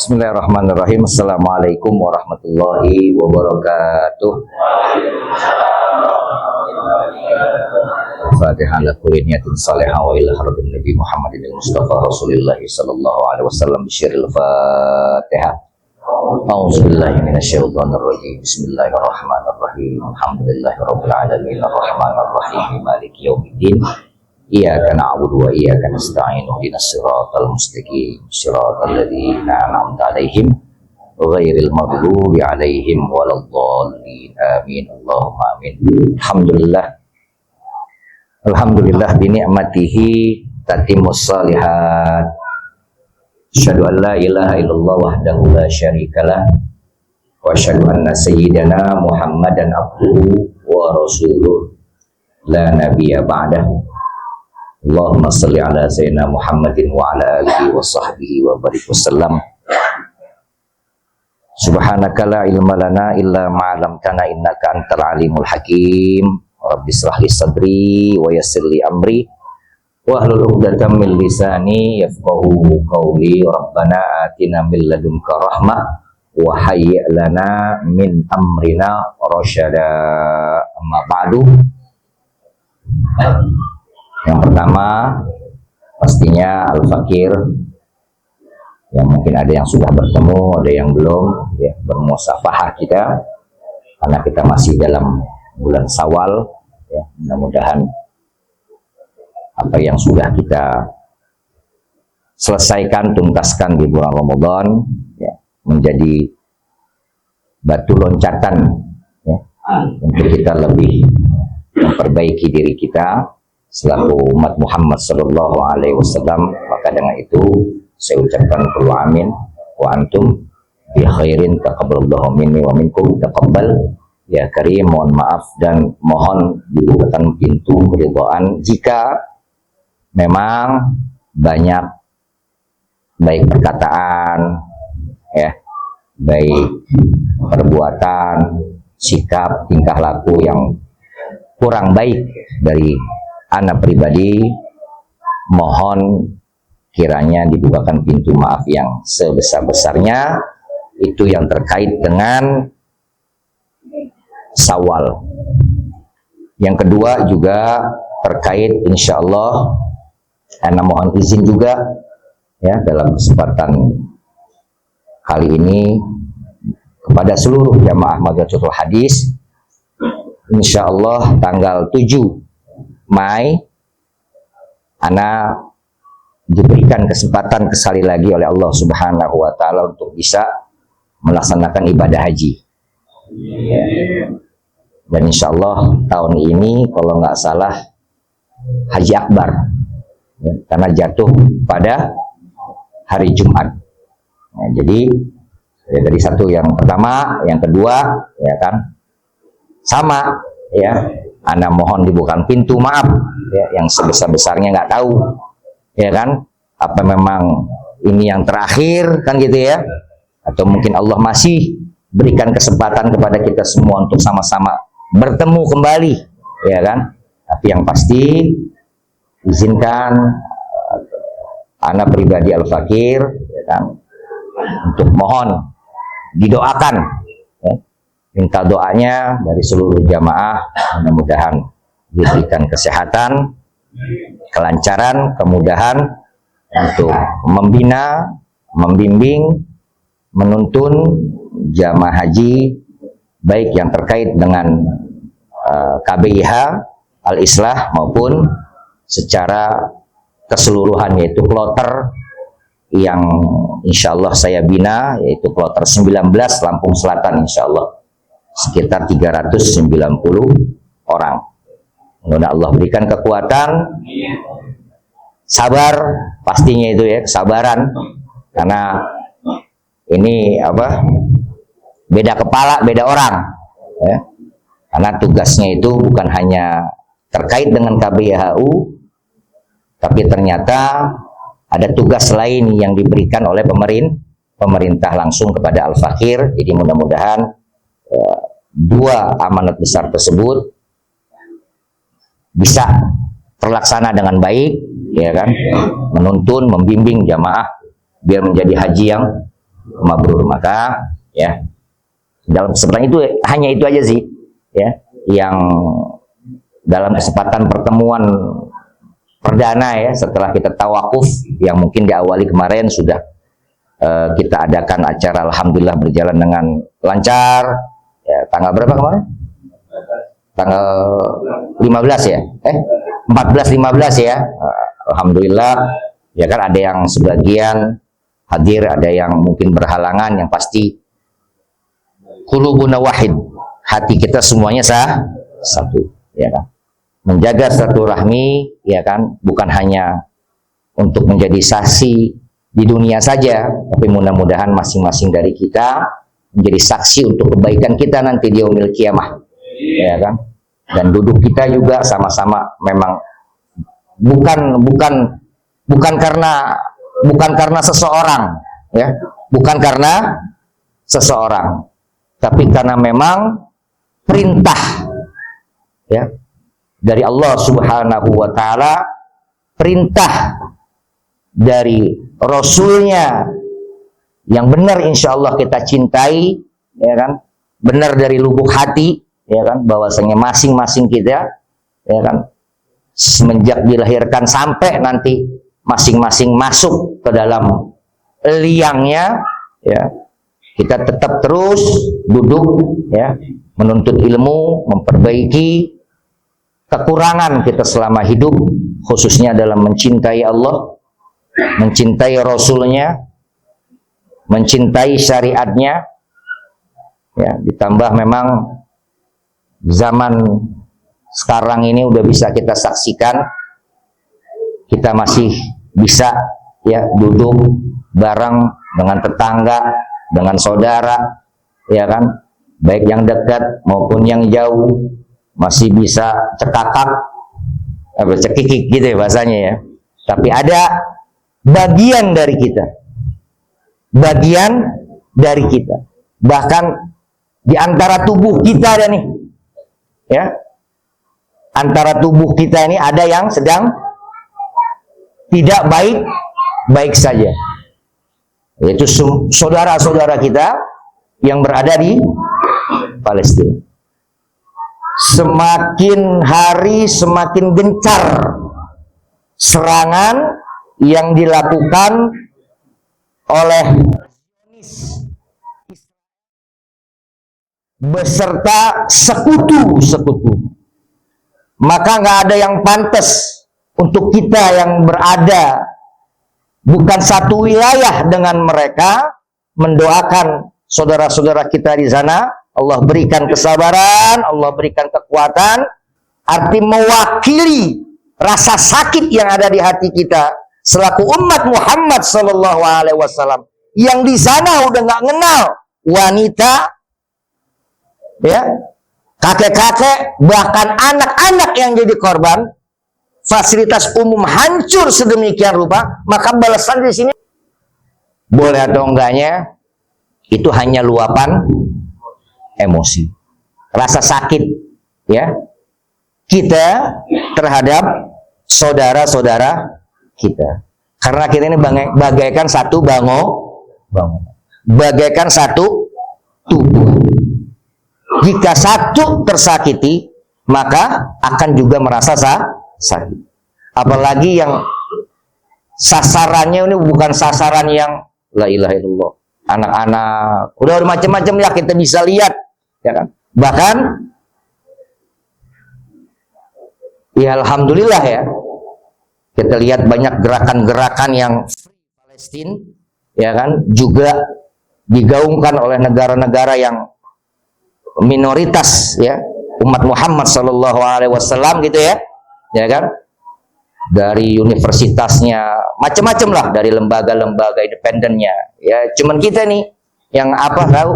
Bismillahirrahmanirrahim. Assalamualaikum warahmatullahi wabarakatuh. Fatihah ala kulli niyatin salihah wa ila harbin Nabi Muhammadin al-Mustafa Rasulullah sallallahu alaihi wasallam bisyiril Fatihah. A'udzubillahi minasyaitonir rajim. Bismillahirrahmanirrahim. Alhamdulillahirabbil alamin arrahmanir rahim maliki yaumiddin. Iyyaka na'budu wa iyyaka nasta'in ihdinas siratal mustaqim siratal ladzina an'amta 'alaihim ghairil maghdubi 'alaihim waladdallin amin Allahumma amin. Alhamdulillah bi ni'matihi tatimmus shalihat. Asyhadu an la ilaha illallah wahdahu la syarikalah wa asyhadu anna sayyidana Muhammadan abduhu wa rasuluh la nabiyya ba'dahu. Allahumma salli ala sayyidina Muhammadin wa ala alihi wa sahbihi wa barik wasallam. Subhanaka la ilma lana illa ma 'allamtana innaka antal alimul hakim. Rabbi shrah li sadri wa yassir li amri wa hlul 'uqdatam min lisani yafqahu qawli. Rabbana atina min ladunka rahmah wa hayyi' lana min amrina rasyada. Amma ba'du. Yang pertama pastinya Al-Fakir, yang mungkin ada yang sudah bertemu, ada yang belum, ya, bermusafahah kita karena kita masih dalam bulan Syawal, ya, mudah-mudahan apa yang sudah kita selesaikan, tuntaskan di bulan Ramadan, ya, menjadi batu loncatan, ya, untuk kita lebih memperbaiki diri kita selaku umat Muhammad sallallahu alaihi wasallam. Maka dengan itu saya ucapkan kullu amin wa antum bi khairin taqabbalallahu minni wa minkum taqabbal ya karim. Mohon maaf dan mohon dibukakan pintu keridhaan jika memang banyak baik perkataan, ya, baik perbuatan, sikap, tingkah laku yang kurang baik dari anak pribadi. Mohon kiranya dibukakan pintu maaf yang sebesar-besarnya, itu yang terkait dengan Syawal. Yang kedua juga terkait, insya Allah anak mohon izin juga, ya, dalam kesempatan kali ini kepada seluruh jamaah Madrasatul Hadis, insya Allah tanggal 7 Mai ana diberikan kesempatan sekali lagi oleh Allah Subhanahu wa taala untuk bisa melaksanakan ibadah haji. Ya. Dan insya Allah tahun ini kalau nggak salah Haji Akbar, ya, karena jatuh pada hari Jumat. Nah, jadi ya, dari satu yang pertama, yang kedua, ya kan, sama, ya. Anda mohon dibukakan pintu maaf, ya, yang sebesar-besarnya, nggak tahu, ya kan, apa memang ini yang terakhir, kan gitu ya, atau mungkin Allah masih berikan kesempatan kepada kita semua untuk sama-sama bertemu kembali, ya kan. Tapi yang pasti izinkan anak pribadi Al-Fakir, ya kan, untuk mohon didoakan, ya, minta doanya dari seluruh jamaah, mudah-mudahan diberikan kesehatan, kelancaran, kemudahan untuk membina, membimbing, menuntun jamaah haji, baik yang terkait dengan KBIH, Al-Islah, maupun secara keseluruhan, yaitu kloter yang insya Allah saya bina, yaitu kloter 19 Lampung Selatan, insya Allah sekitar 390 orang. Mudah-mudahan Allah berikan kekuatan, sabar, pastinya itu, ya, kesabaran, karena ini apa, beda kepala beda orang, ya, karena tugasnya itu bukan hanya terkait dengan KBHU, tapi ternyata ada tugas lain yang diberikan oleh pemerintah langsung kepada Al-Fakir. Jadi mudah-mudahan dua amanat besar tersebut bisa terlaksana dengan baik, ya kan, menuntun, membimbing jamaah biar menjadi haji yang mabrur. Maka ya dalam kesempatan itu hanya itu aja sih ya yang dalam kesempatan pertemuan perdana ya setelah kita tawakuf yang mungkin diawali kemarin sudah kita adakan acara, alhamdulillah berjalan dengan lancar ya. Tanggal berapa kemarin? Tanggal 15 ya? 14-15 ya. Alhamdulillah ya kan, ada yang sebagian hadir, ada yang mungkin berhalangan, yang pasti qulubuna wahid, hati kita semuanya satu ya kan. Menjaga silaturahmi ya kan, bukan hanya untuk menjadi saksi di dunia saja, tapi mudah-mudahan masing-masing dari kita menjadi saksi untuk kebaikan kita nanti di yaumil qiyamah ya kan. Dan duduk kita juga sama-sama memang bukan karena seseorang ya, bukan karena seseorang, tapi karena memang perintah ya dari Allah Subhanahu wa taala, perintah dari Rasulnya yang benar, insya Allah kita cintai ya kan, benar dari lubuk hati ya kan, bahwasanya masing-masing kita ya kan, semenjak dilahirkan sampai nanti masing-masing masuk ke dalam liangnya ya, kita tetap terus duduk ya, menuntut ilmu, memperbaiki kekurangan kita selama hidup, khususnya dalam mencintai Allah, mencintai Rasulnya, mencintai syariatnya ya. Ditambah memang zaman sekarang ini udah bisa kita saksikan, kita masih bisa ya duduk bareng dengan tetangga, dengan saudara ya kan, baik yang dekat maupun yang jauh, masih bisa cekakak, cekikik gitu ya bahasanya ya. Tapi ada bagian dari kita, bahkan di antara tubuh kita ada nih ya, antara tubuh kita ini ada yang sedang tidak baik saja, yaitu saudara-saudara kita yang berada di Palestina. Semakin hari semakin gencar serangan yang dilakukan oleh beserta sekutu-sekutu. Maka nggak ada yang pantas untuk kita yang berada bukan satu wilayah dengan mereka, mendoakan saudara-saudara kita di sana, Allah berikan kesabaran, Allah berikan kekuatan, arti mewakili rasa sakit yang ada di hati kita selaku umat Muhammad Sallallahu Alaihi Wasallam yang di sana udah nggak kenal wanita, ya, kakek-kakek, bahkan anak-anak yang jadi korban, fasilitas umum hancur sedemikian rupa. Maka balasan di sini boleh atau enggaknya itu hanya luapan emosi, rasa sakit ya kita terhadap saudara-saudara kita, karena kita ini bagaikan satu bagaikan satu tubuh. Jika satu tersakiti, maka akan juga merasa sakit. Apalagi yang sasarannya ini bukan sasaran yang la ilaha illallah, anak-anak, udah macam-macam ya kita bisa lihat ya kan. Bahkan ya alhamdulillah ya, kita lihat banyak gerakan-gerakan yang Palestina ya kan, juga digaungkan oleh negara-negara yang minoritas ya, umat Muhammad Sallallahu Alaihi Wasallam gitu ya kan, dari universitasnya macam-macam lah, dari lembaga-lembaga independennya ya. Cuman kita nih yang apa tahu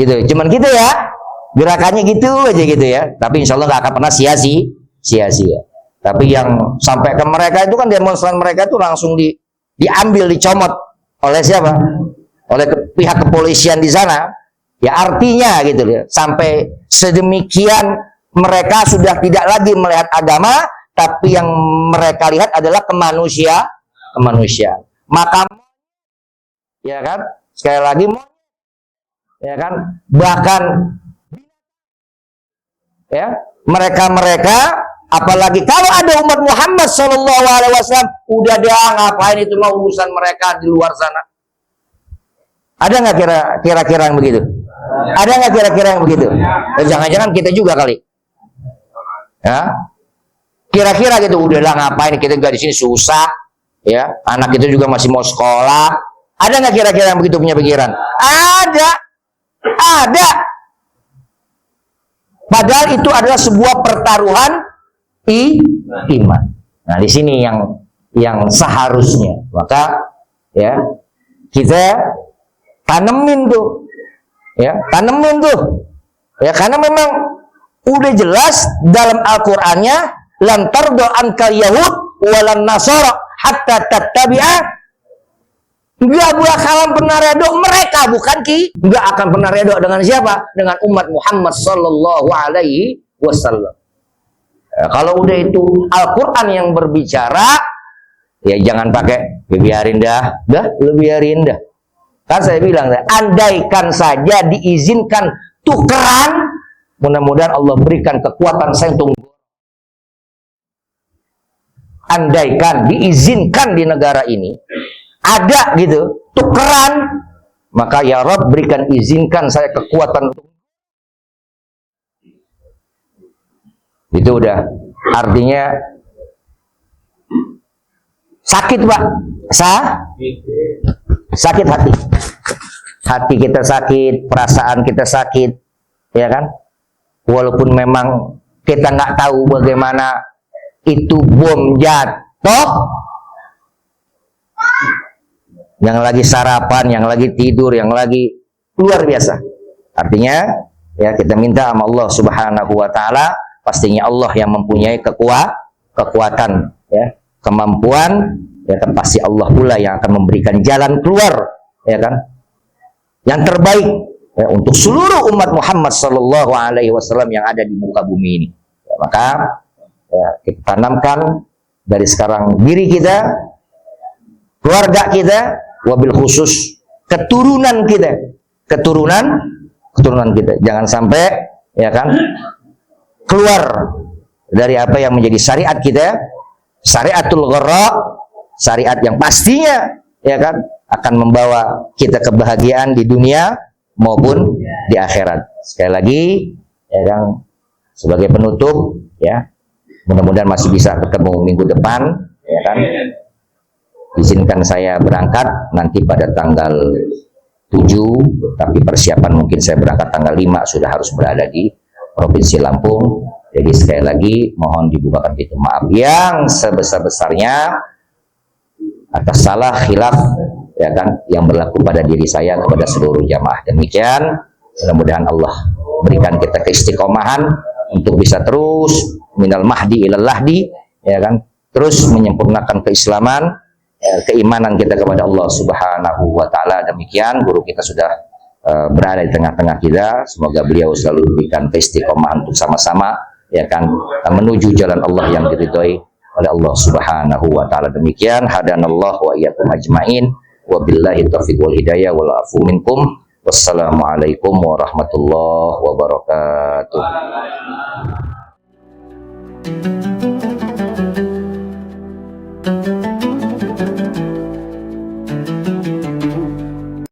gitu, cuman kita ya gerakannya gitu aja gitu ya, tapi insya Allah nggak akan pernah sia-sia. Tapi yang sampai ke mereka itu kan, demonstran mereka itu langsung diambil, dicomot oleh siapa? Oleh pihak kepolisian di sana. Ya artinya gitu ya, sampai sedemikian mereka sudah tidak lagi melihat agama, tapi yang mereka lihat adalah kemanusiaan. Maka ya kan, sekali lagi, ya kan, bahkan ya mereka apalagi kalau ada umat Muhammad Shallallahu Alaihi Wasallam, udah dia ngapain itu mau urusan mereka di luar sana. Ada nggak kira-kira yang begitu? Ada nggak kira-kira yang begitu? Jangan-jangan kita juga kali, ya? Kira-kira gitu, udahlah ngapain kita nggak di sini susah, ya? Anak itu juga masih mau sekolah. Ada nggak kira-kira yang begitu punya pikiran? Ada. Padahal itu adalah sebuah pertaruhan iman. Nah, di sini yang seharusnya, maka ya kita tanemin tuh, ya karena memang udah jelas dalam Al-Qur'annya, lan tardo ankal yahud walan nasara hatta tattabi'a. Nggak bakalan pernah redo mereka, bukan nggak akan pernah redo dengan siapa? Dengan umat Muhammad Sallallahu Alaihi Wasallam. Ya, kalau udah itu Al-Quran yang berbicara, ya jangan pakai biarin dah, lu biarin dah. Kan saya bilang, andaikan saja diizinkan tukeran, mudah-mudahan Allah berikan kekuatan saya untuk. Andaikan diizinkan di negara ini ada gitu tukeran, maka ya Rabb berikan, izinkan saya kekuatan untuk itu. Udah artinya sakit, Pak. Sakit hati kita sakit, perasaan kita sakit, ya kan, walaupun memang kita nggak tahu bagaimana itu bom jatuh, yang lagi sarapan, yang lagi tidur, yang lagi luar biasa. Artinya ya kita minta sama Allah Subhanahu wa taala, pastinya Allah yang mempunyai kekuatan, ya, kemampuan, ya kan, pasti Allah pula yang akan memberikan jalan keluar, ya kan, yang terbaik, ya, untuk seluruh umat Muhammad Sallallahu Alaihi Wasallam yang ada di muka bumi ini. Ya, maka ya, kita tanamkan dari sekarang diri kita, keluarga kita, wabil khusus keturunan kita, jangan sampai, ya kan, keluar dari apa yang menjadi syariat kita, syariatul gharra, syariat yang pastinya, ya kan, akan membawa kita kebahagiaan di dunia maupun di akhirat. Sekali lagi, ya kan, sebagai penutup, ya, mudah-mudahan masih bisa ketemu minggu depan, ya kan. Izinkan saya berangkat nanti pada tanggal 7, tapi persiapan mungkin saya berangkat tanggal 5, sudah harus berada di Provinsi Lampung. Jadi sekali lagi mohon dibukakan pintu maaf yang sebesar-besarnya atas salah khilaf, ya kan, yang berlaku pada diri saya kepada seluruh jamaah. Demikian, mudah-mudahan Allah berikan kita keistiqomahan untuk bisa terus minal mahdi ilal lahdi, ya kan, terus menyempurnakan keislaman, keimanan kita kepada Allah Subhanahu wa taala. Demikian, guru kita sudah berada di tengah-tengah kita. Semoga beliau selalu diberikan keistiqomahan untuk sama-sama, ya kan, menuju jalan Allah yang diridhoi oleh Allah Subhanahu wa taala. Demikian, hadanallahu wa iyyakum ajmain. Wabillahi taufiq wal hidayah wal afu minkum. Wassalamualaikum warahmatullahi wabarakatuh.